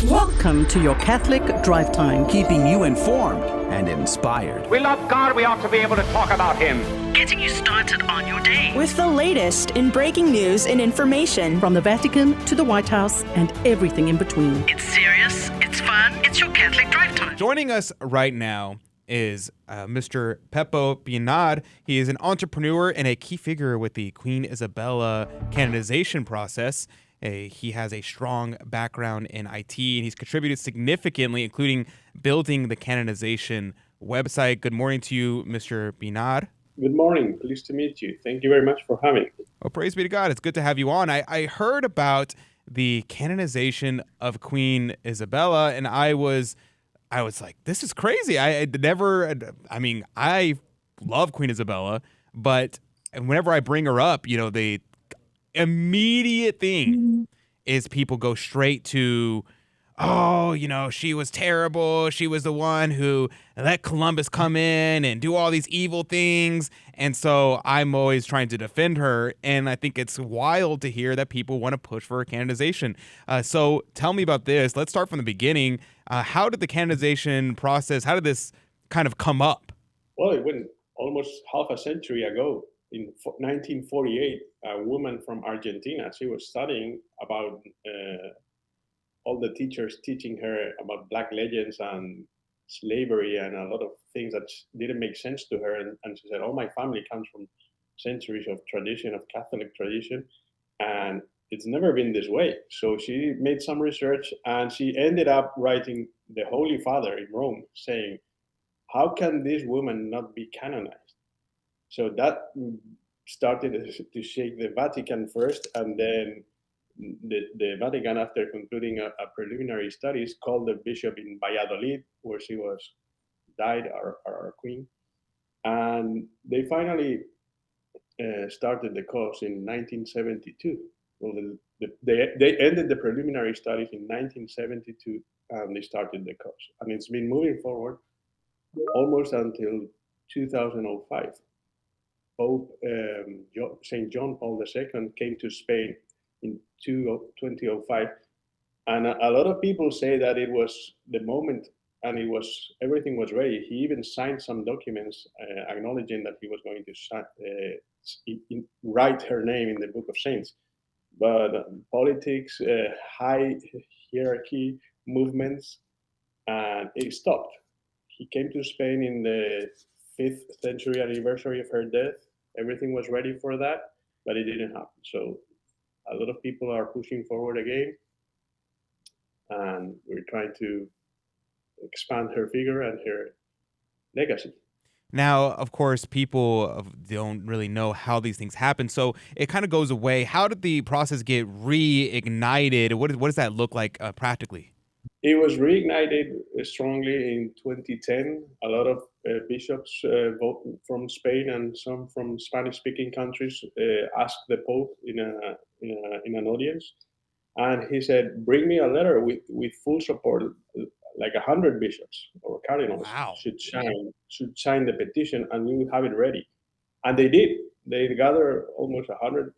Welcome to your Catholic Drive Time, keeping you informed and inspired. We love God, we ought to be able to talk about Him. Getting you started on your day. With the latest in breaking news and information. From the Vatican to the White House and everything in between. It's serious, it's fun, it's your Catholic Drive Time. Joining us right now is Mr. Pinar. He is an entrepreneur and a key figure with the Queen Isabella canonization process. He has a strong background in IT, and he's contributed significantly, including building the canonization website. Good morning to you, Mr. Pinar. Good morning. Pleased to meet you. Thank you very much for having me. Well, praise be to God. It's good to have you on. I heard about the canonization of Queen Isabella, and I was like, this is crazy. I love Queen Isabella, but whenever I bring her up, the immediate thing is people go straight to, she was terrible. She was the one who let Columbus come in and do all these evil things. And so I'm always trying to defend her. And I think it's wild to hear that people want to push for her canonization. So tell me about this. Let's start from the beginning. How did the canonization process, how did this kind of come up? Well, it went almost half a century ago. In 1948, a woman from Argentina, she was studying about all the teachers teaching her about Black legends and slavery and a lot of things that didn't make sense to her. And she said, my family comes from centuries of tradition, of Catholic tradition, and it's never been this way. So she made some research and she ended up writing the Holy Father in Rome saying, how can this woman not be canonized? So that started to shake the Vatican first, and then the Vatican, after concluding a preliminary studies, called the bishop in Valladolid, where she died, our queen, and they finally started the cause in 1972. Well, they ended the preliminary studies in 1972, and they started the cause, and it's been moving forward almost until 2005. Pope St. John Paul II came to Spain in 2005, and a lot of people say that it was the moment, and everything was ready. He even signed some documents acknowledging that he was going to write her name in the Book of Saints. But politics, high hierarchy movements, and it stopped. He came to Spain in the 5th century anniversary of her death. Everything was ready for that, but it didn't happen. So a lot of people are pushing forward again, and we're trying to expand her figure and her legacy. Now, of course, people don't really know how these things happen, so it kind of goes away. How did the process get reignited? What does that look like practically? It was reignited strongly in 2010. A lot of bishops from Spain and some from Spanish-speaking countries asked the Pope in an audience, and he said, "Bring me a letter with full support, like 100 bishops or cardinals should sign the petition, and we will have it ready." And they did. They gathered almost 100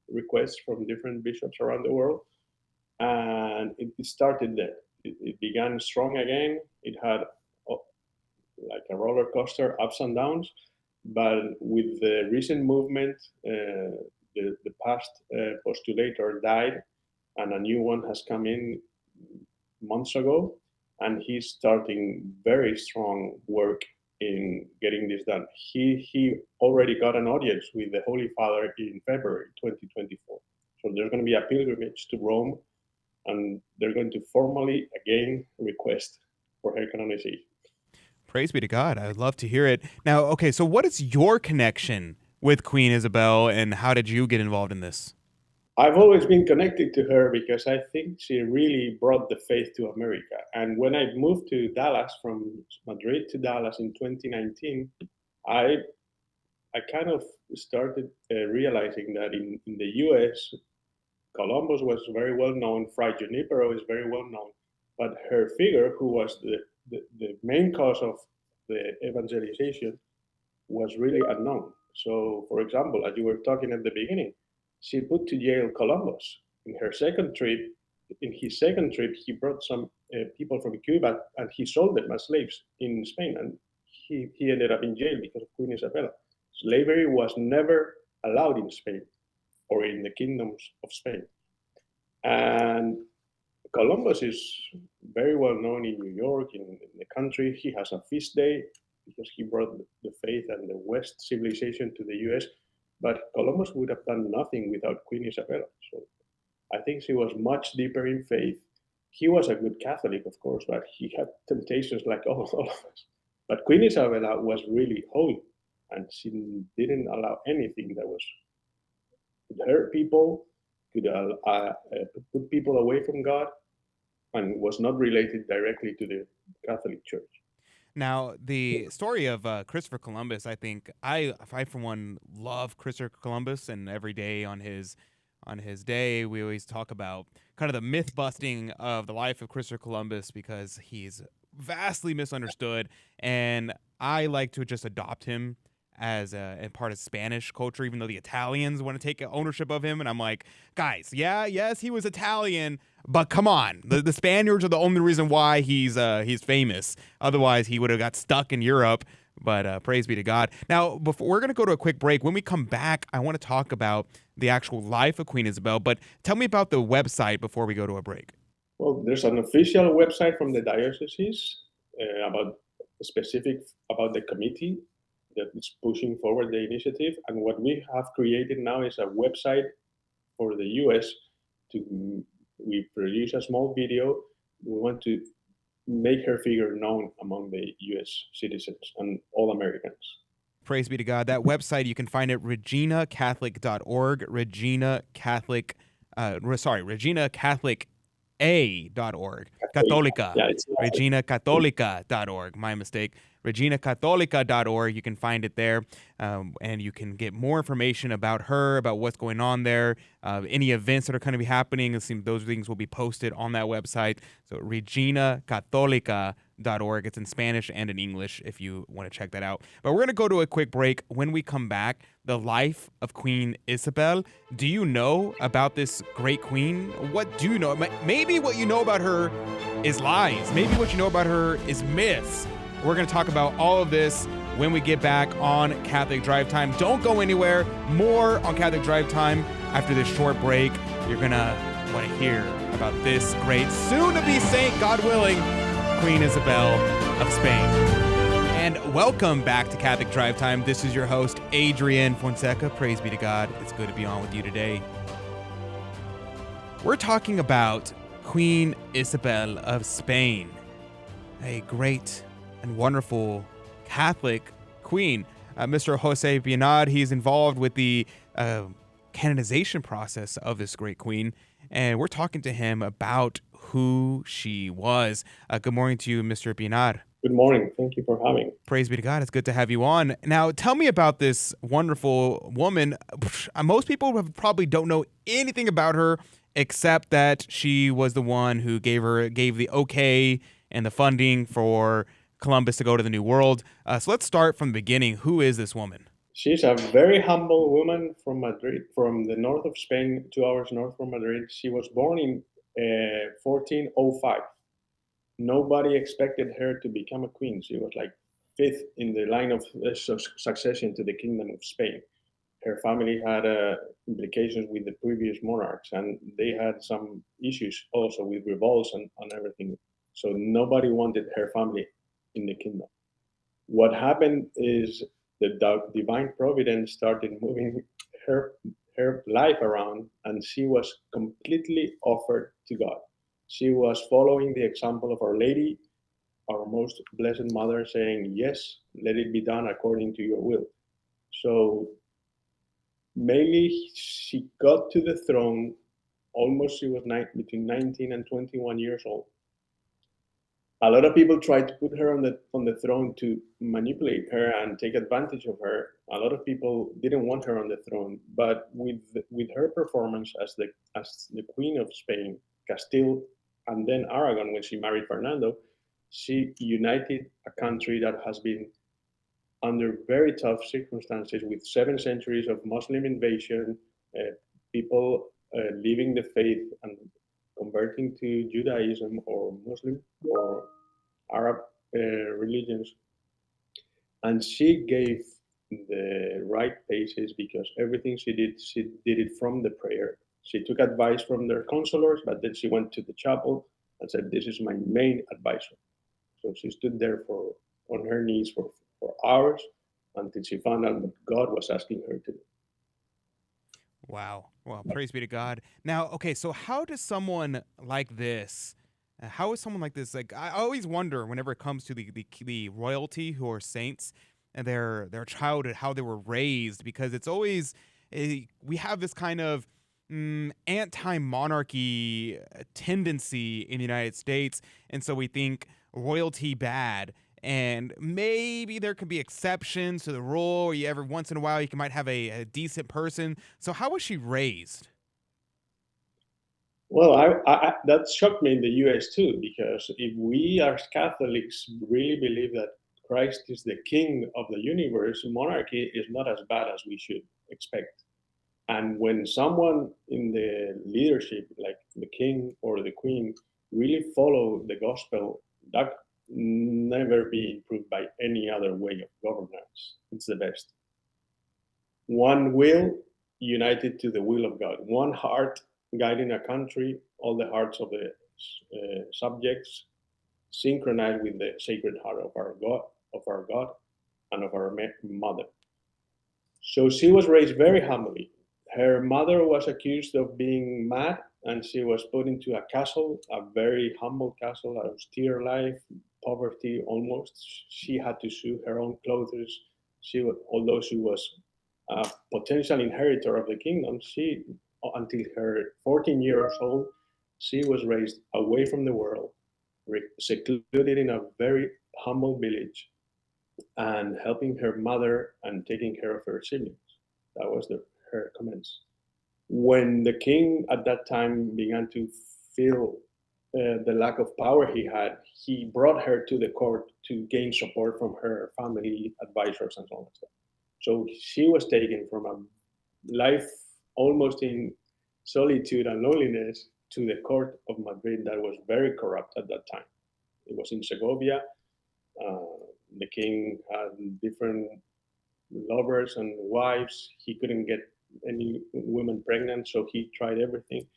requests from different bishops around the world, and it started there. It began strong again. It had like a roller coaster, ups and downs. But with the recent movement, the past postulator died, and a new one has come in months ago, and he's starting very strong work in getting this done. He already got an audience with the Holy Father in February 2024. So there's going to be a pilgrimage to Rome, and they're going to formally again request for her canonization. Praise be to God. I would love to hear it. Now, okay, so what is your connection with Queen Isabelle, and how did you get involved in this? I've always been connected to her because I think she really brought the faith to America. And when I moved to Dallas, from Madrid to Dallas in 2019, I kind of started realizing that in the US, Columbus was very well known, Fray Junipero is very well known, but her figure, who was the main cause of the evangelization, was really unknown. So, for example, as you were talking at the beginning, she put to jail Columbus. In her second trip, in his second trip, he brought some people from Cuba and he sold them as slaves in Spain. And he ended up in jail because of Queen Isabella. Slavery was never allowed in Spain or in the kingdoms of Spain. And Columbus is very well known in New York, in the country. He has a feast day because he brought the faith and the West civilization to the US. But Columbus would have done nothing without Queen Isabella. So I think she was much deeper in faith. He was a good Catholic, of course, but he had temptations like all of us. But Queen Isabella was really holy, and she didn't allow anything that could hurt people, could put people away from God, and was not related directly to the Catholic Church. Now, the story of Christopher Columbus, I think I for one love Christopher Columbus, and every day on his day we always talk about kind of the myth busting of the life of Christopher Columbus because he's vastly misunderstood, and I like to just adopt him as a part of Spanish culture, even though the Italians want to take ownership of him. And I'm like, guys, yes, he was Italian, but come on, the Spaniards are the only reason why he's famous. Otherwise, he would have got stuck in Europe. But praise be to God. Now, before we're going to go to a quick break. When we come back, I want to talk about the actual life of Queen Isabelle. But tell me about the website before we go to a break. Well, there's an official website from the diocese about the committee that is pushing forward the initiative. And what we have created now is a website for the US. We produce a small video. We want to make her figure known among the US citizens and all Americans. Praise be to God. That website, you can find it reginacatholic.org, reginacatholica.org. Catholica. Yeah, it's reginacatholica.org. My mistake. reginacatholica.org. You can find it there, and you can get more information about her, about what's going on there, any events that are going to be happening. Those things will be posted on that website. So reginacatholica.org. It's in Spanish and in English if you want to check that out. But we're going to go to a quick break. When we come back, the life of Queen Isabelle. Do you know about this great queen? What do you know? Maybe what you know about her is lies. Maybe what you know about her is myths. We're going to talk about all of this when we get back on Catholic Drive Time. Don't go anywhere. More on Catholic Drive Time after this short break. You're going to want to hear about this great, soon-to-be saint, God willing, Queen Isabelle of Spain. And welcome back to Catholic Drive Time. This is your host, Adrian Fonseca. Praise be to God. It's good to be on with you today. We're talking about Queen Isabelle of Spain, a great and wonderful Catholic queen. Mr. Jose Pinar, he's involved with the canonization process of this great queen, and we're talking to him about who she was. Good morning to you, Mr. Pinar. Good morning. Thank you for having me. Praise be to God. It's good to have you on. Now, tell me about this wonderful woman. Most people probably don't know anything about her except that she was the one who gave the okay and the funding for Columbus to go to the New World. So let's start from the beginning. Who is this woman? She's a very humble woman from Madrid, from the north of Spain, 2 hours north from Madrid. She was born in 1405. Nobody expected her to become a queen. She was like fifth in the line of succession to the Kingdom of Spain. Her family had implications with the previous monarchs, and they had some issues also with revolts and everything. So nobody wanted her family in the kingdom. What happened is the divine providence started moving her life around, and she was completely offered to God. She was following the example of Our Lady, our most blessed mother, saying, yes, let it be done according to your will. So mainly she got to the throne she was between 19 and 21 years old. A lot of people tried to put her on the throne to manipulate her and take advantage of her. A lot of people didn't want her on the throne, but with her performance as the Queen of Spain, Castile, and then Aragon, when she married Fernando, she united a country that has been under very tough circumstances with 7 centuries of Muslim invasion, people leaving the faith and converting to Judaism or Muslim or Arab religions, and she gave the right paces because everything she did it from the prayer. She took advice from their counselors, but then she went to the chapel and said, "This is my main advisor." So she stood there on her knees for hours until she found out what God was asking her to do. Wow. Well, praise be to God. Now, okay, so how does someone like this, how is someone like this, like, I always wonder whenever it comes to the royalty who are saints and their childhood, how they were raised, because it's always, we have this kind of anti-monarchy tendency in the United States, and so we think royalty bad. And maybe there could be exceptions to the rule, or you every once in a while you might have a decent person. So how was she raised? Well, that shocked me in the U.S. too, because if we as Catholics really believe that Christ is the King of the universe, monarchy is not as bad as we should expect. And when someone in the leadership, like the king or the queen, really follow the gospel, that never be improved by any other way of governance. It's the best. One will united to the will of God. One heart guiding a country, all the hearts of the subjects synchronized with the sacred heart of our God, and of our mother. So she was raised very humbly. Her mother was accused of being mad, and she was put into a castle, a very humble castle, an austere life, poverty almost. She had to sew her own clothes. Although she was a potential inheritor of the kingdom, until her 14 years old, she was raised away from the world, secluded in a very humble village, and helping her mother and taking care of her siblings. That was her comments. When the king at that time began to feel the lack of power he had, he brought her to the court to gain support from her family advisors and so on. So she was taken from a life almost in solitude and loneliness to the court of Madrid that was very corrupt at that time. It was in Segovia. The king had different lovers and wives. He couldn't get any women pregnant, so he tried everything.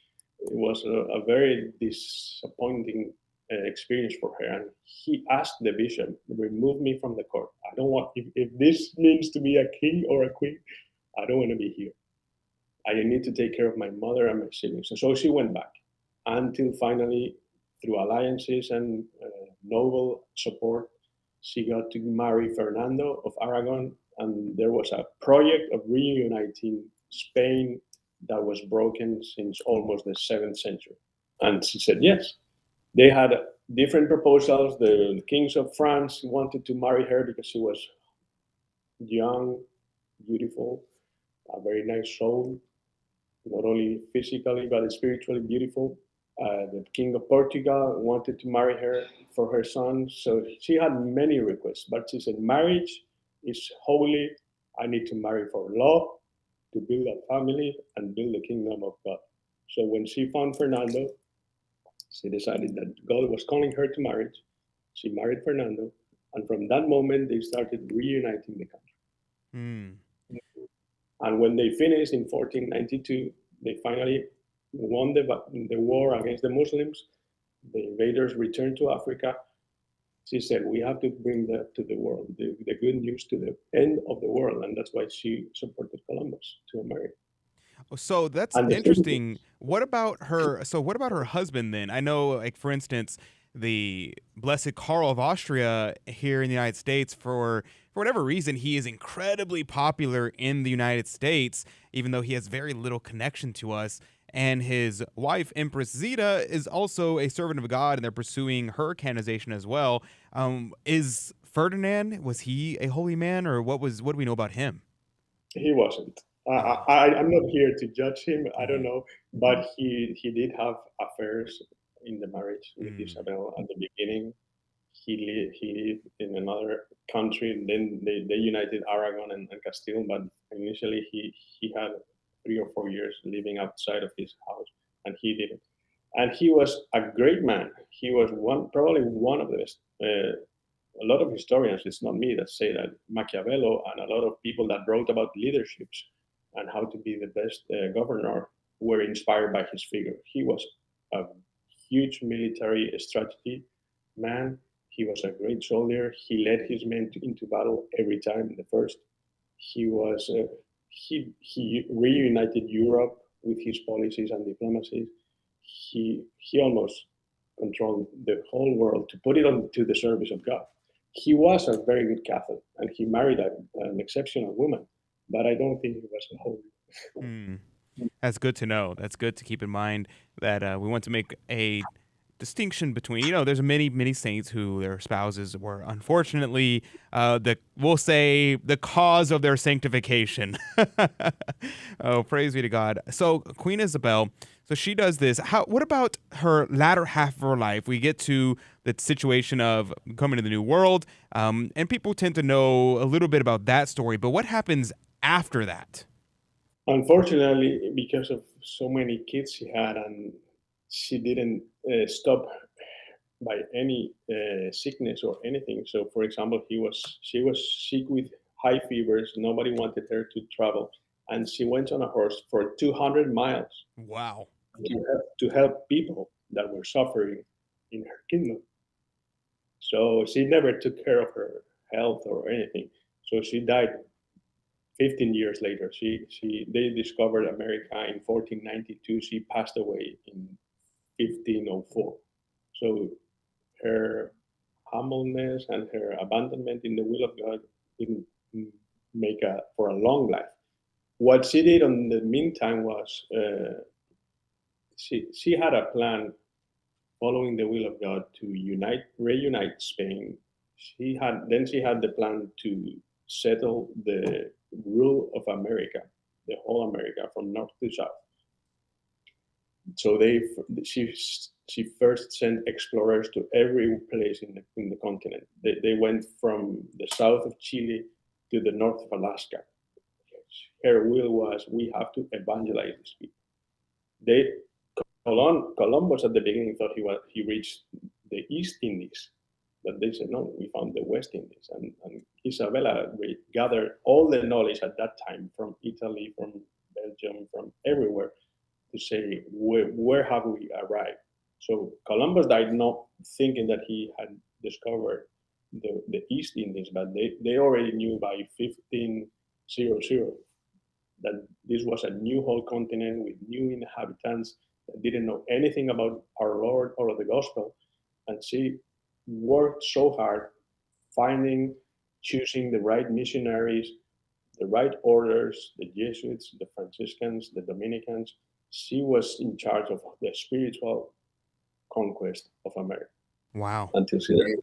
It was a very disappointing experience for her. And he asked the bishop, remove me from the court. I don't want, if this means to be a king or a queen, I don't want to be here. I need to take care of my mother and my siblings. And so she went back until finally, through alliances and noble support, she got to marry Fernando of Aragon, and there was a project of reuniting Spain that was broken since almost the 7th century. And she said yes. They had different proposals. The kings of France wanted to marry her because she was young, beautiful, a very nice soul, not only physically but spiritually beautiful. The king of Portugal wanted to marry her for her son. So she had many requests, but she said, marriage is holy. I need to marry for love, to build a family and build the kingdom of God. So when she found Fernando, she decided that God was calling her to marriage. She married Fernando. And from that moment, they started reuniting the country. Mm. And when they finished in 1492, they finally won the war against the Muslims. The invaders returned to Africa. She said, we have to bring that to the world, the good news to the end of the world. And that's why she supported Columbus to America. So that's And interesting. What about her? So what about her husband then? I know, like, for instance, the Blessed Karl of Austria here in the United States, for whatever reason, he is incredibly popular in the United States, even though he has very little connection to us. And his wife, Empress Zita, is also a servant of God, and they're pursuing her canonization as well. Is Ferdinand, was he a holy man, or what do we know about him? He wasn't. I'm not here to judge him. I don't know, but he did have affairs in the marriage with Isabel at the beginning. He lived in another country, and then they united Aragon and Castile. But initially, he had 3 or 4 years living outside of his house, and he did it. And he was a great man. He was probably one of the best. A lot of historians, it's not me that say that, Machiavelli and a lot of people that wrote about leaderships and how to be the best governor were inspired by his figure. He was a huge military strategy man. He was a great soldier. He led his men into battle every time. The first, he was he reunited Europe with his policies and diplomacy. He almost controlled the whole world to put it to the service of God. He was a very good Catholic, and he married an exceptional woman, but I don't think he was a holy. That's good to know. That's good to keep in mind that we want to make a distinction between, there's many saints who their spouses were unfortunately we'll say the cause of their sanctification. Oh, praise be to God. So Queen Isabelle, so she does this. What about her latter half of her life? We get to the situation of coming to the New World, and people tend to know a little bit about that story, but what happens after that? Unfortunately, because of so many kids she had, and she didn't stop by any sickness or anything. So, for example, she was sick with high fevers. Nobody wanted her to travel, and she went on a horse for 200 miles. Wow! To help people that were suffering in her kingdom. So she never took care of her health or anything. So she died 15 years later. They discovered America in 1492. She passed away in 1504. So her humbleness and her abandonment in the will of God didn't make for a long life. What she did in the meantime was she had a plan following the will of God to reunite Spain. She had the plan to settle the rule of America, the whole America from north to south. So she first sent explorers to every place in the continent. They went from the south of Chile to the north of Alaska. Her will was, we have to evangelize these people. Columbus at the beginning thought he reached the East Indies, but they said no, we found the West Indies. And Isabella gathered all the knowledge at that time from Italy, from Belgium, from everywhere, to say where have we arrived. So Columbus died not thinking that he had discovered the East Indies, but they already knew by 1500 that this was a new whole continent with new inhabitants that didn't know anything about our Lord or the gospel. And she worked so hard choosing the right missionaries, the right orders, the Jesuits, the Franciscans, the Dominicans. She was in charge of the spiritual conquest of America. Wow. Until she died.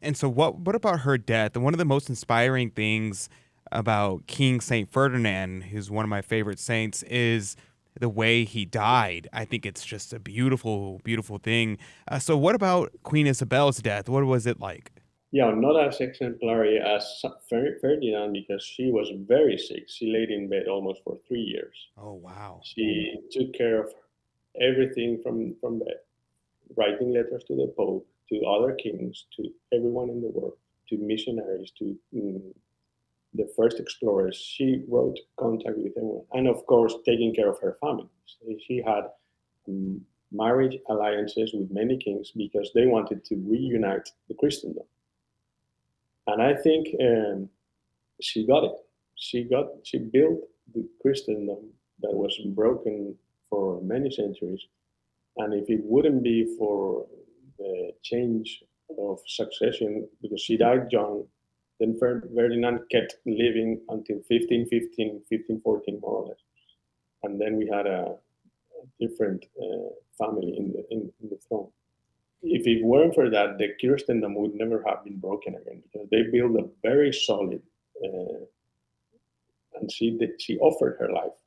And so what about her death? And one of the most inspiring things about King Saint Ferdinand, who's one of my favorite saints, is the way he died. I think it's just a beautiful, beautiful thing. So what about Queen Isabelle's death? What was it like? Yeah, not as exemplary as Ferdinand, because she was very sick. She laid in bed almost for 3 years. Oh, wow. She took care of everything from bed, writing letters to the Pope, to other kings, to everyone in the world, to missionaries, to the first explorers. She wrote contact with everyone. And of course, taking care of her family. She had marriage alliances with many kings because they wanted to reunite the Christendom. And I think she got it. She built the Christendom that was broken for many centuries. And if it wouldn't be for the change of succession, because she died young, then Ferdinand kept living until 1515, 1514, more or less. And then we had a different family in the throne. If it weren't for that, the Christendom would never have been broken again, because they built a very solid, and she offered her life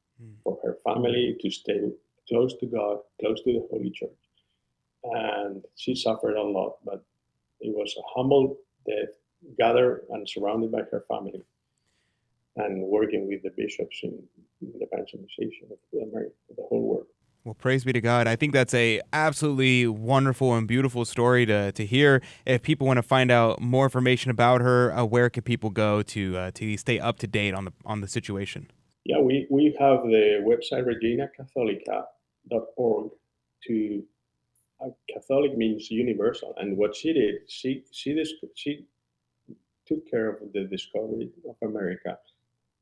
for her family to stay close to God, close to the Holy Church. And she suffered a lot, but it was a humble death, gathered and surrounded by her family, and working with the bishops in the evangelization of America, the whole world. Well, praise be to God. I think that's a absolutely wonderful and beautiful story to hear. If people want to find out more information about her, where can people go to stay up to date on the situation? Yeah, we have the website reignited.org. Catholic means universal, and what she did, she took care of the discovery of America,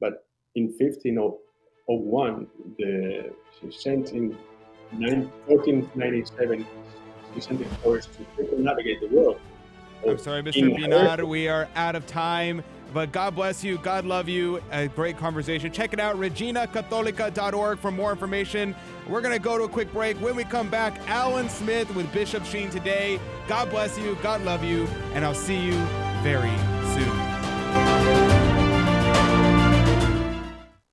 but in 1501, she sent in 1497, she sent explorers to circumnavigate the world. I'm sorry, Mr. Pinar, we are out of time, but God bless you. God love you. A great conversation. Check it out, reginacatholica.org for more information. We're going to go to a quick break. When we come back, Alan Smith with Bishop Sheen today. God bless you. God love you. And I'll see you very soon.